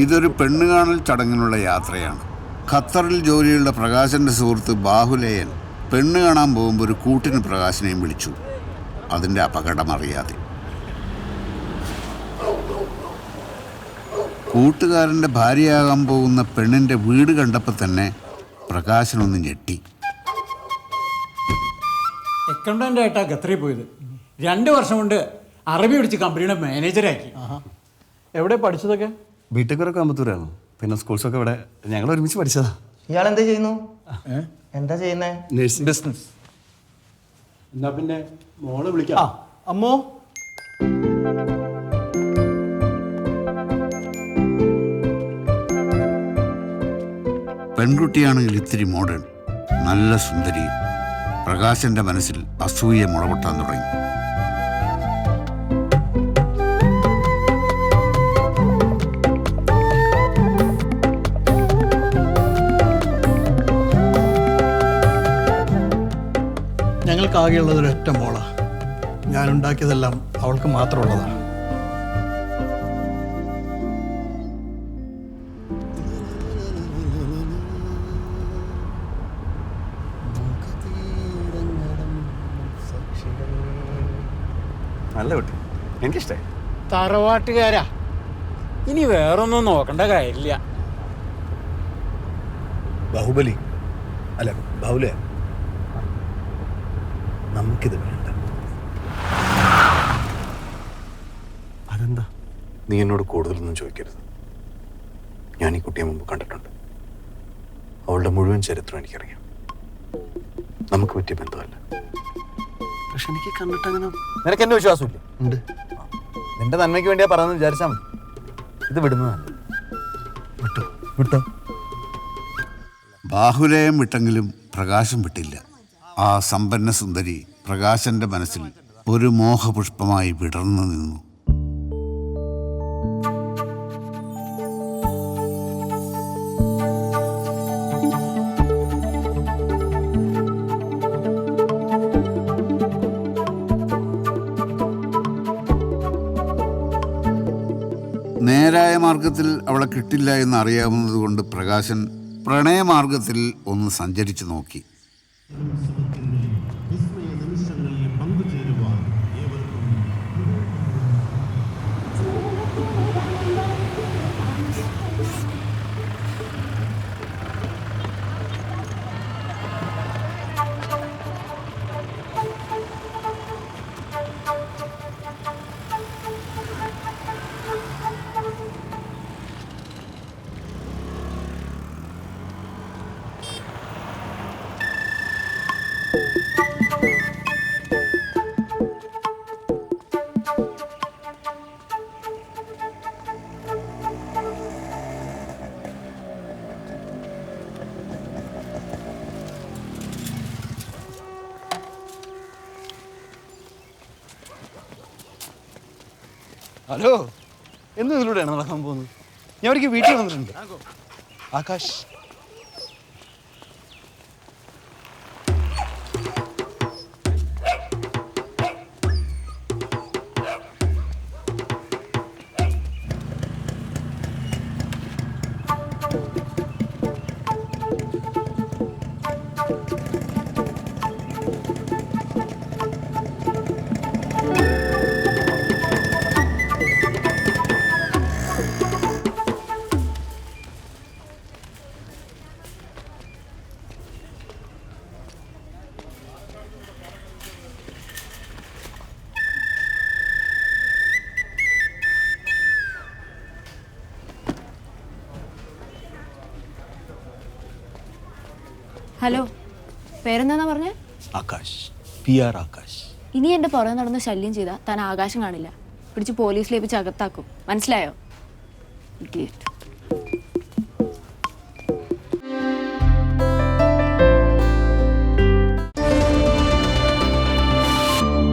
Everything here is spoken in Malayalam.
ഇതൊരു പെണ്ണുകാണൽ ചടങ്ങിനുള്ള യാത്രയാണ്. ഖത്തറിൽ ജോലിയുള്ള പ്രകാശന്റെ സുഹൃത്ത് ബാഹുലേയൻ പെണ്ണ് കാണാൻ പോകുമ്പോൾ ഒരു കൂട്ടിന് പ്രകാശനെയും വിളിച്ചു, അതിൻ്റെ അപകടം അറിയാതെ. കൂട്ടുകാരൻ്റെ ഭാര്യയാകാൻ പോകുന്ന പെണ്ണിൻ്റെ വീട് കണ്ടപ്പോൾ തന്നെ പ്രകാശനൊന്ന് ഞെട്ടി. അക്കൗണ്ടൻ്റ് ആയിട്ടാണ് ഖത്തറിൽ പോയത്. 2 വർഷം കൊണ്ട് അറബി പഠിച്ച് കമ്പനിയുടെ മാനേജറാക്കി. എവിടെ പഠിച്ചതൊക്കെ? ബിടെക് കോയമ്പത്തൂരാണ്. പിന്നെ സ്കൂൾസൊക്കെ ഇവിടെ ഞങ്ങൾ ഒരുമിച്ച് പഠിച്ചതാ. ഇയാൾ എന്താ ചെയ്യുന്നു? എന്താ ചെയ്യുന്നേ? ബിസിനസ്. എന്നാ പിന്നെ മോളെ വിളിക്കാം. അമ്മോ, പെൺകുട്ടിയാണെങ്കിൽ ഇത്തിരി മോഡേൺ, നല്ല സുന്ദരി. പ്രകാശന്റെ മനസ്സിൽ അസൂയ മുളപൊട്ടാൻ തുടങ്ങി. ഞങ്ങൾക്കാകെയുള്ളത് ഒരൊറ്റ മോളാ. ഞാനുണ്ടാക്കിയതെല്ലാം അവൾക്ക് മാത്രമുള്ളതാണ്. നല്ല കുട്ടി, എനിക്കിഷ്ടമായി. തറവാട്ടുകാരാ, ഇനി വേറൊന്നും നോക്കണ്ട കാര്യമില്ല. ബാഹുബലി അല്ല ബാഹുലേ, നമുക്കിത് വേണ്ട. അതെന്താ? നീ എന്നോട് കൂടുതലൊന്നും ചോദിക്കരുത്. ഞാൻ ഈ കുട്ടിയെ മുമ്പ് കണ്ടിട്ടുണ്ട്. അവളുടെ മുഴുവൻ ചരിത്രം എനിക്കറിയാം. നമുക്ക് പറ്റിയ ബന്ധമല്ല. പക്ഷെ എനിക്ക് കണ്ടിട്ട് അങ്ങനെ. നിനക്ക് എന്നെ വിശ്വാസമില്ല? ഉണ്ട്. നിന്റെ നന്മയ്ക്ക് വേണ്ടിയാ പറയാന്ന് വിചാരിച്ചാൽ മതി. ഇത് വിടുന്നതല്ല. വിട്ടോ വിട്ടോ. ബാഹുലേയം വിട്ടെങ്കിലും പ്രകാശം വിട്ടില്ല. ആ സമ്പന്ന സുന്ദരി പ്രകാശന്റെ മനസ്സിൽ ഒരു മോഹപുഷ്പമായി വിടർന്നു നിന്നു. നേരായ മാർഗത്തിൽ അവളെ കിട്ടില്ല എന്ന് അറിയാവുന്നത് കൊണ്ട് പ്രകാശൻ പ്രണയമാർഗത്തിൽ ഒന്ന് സഞ്ചരിച്ചു നോക്കി. ഹലോ, എന്നും ഇതിലൂടെയാണ് നടക്കാൻ പോകുന്നത്. ഞാൻ ഒരിക്കൽ വീട്ടിൽ വന്നിട്ടുണ്ട്. ആകാശ്, ഹലോ, പേരെന്താ പറഞ്ഞേ? ആകാശ്, PR ആകാശ്. ഇനി എൻ്റെ പുറകെ നടന്ന് ശല്യം ചെയ്താൽ താൻ ആകാശം കാണില്ല, പിടിച്ച് പോലീസിലേപ്പിച്ച് അകത്താക്കും. മനസ്സിലായോ?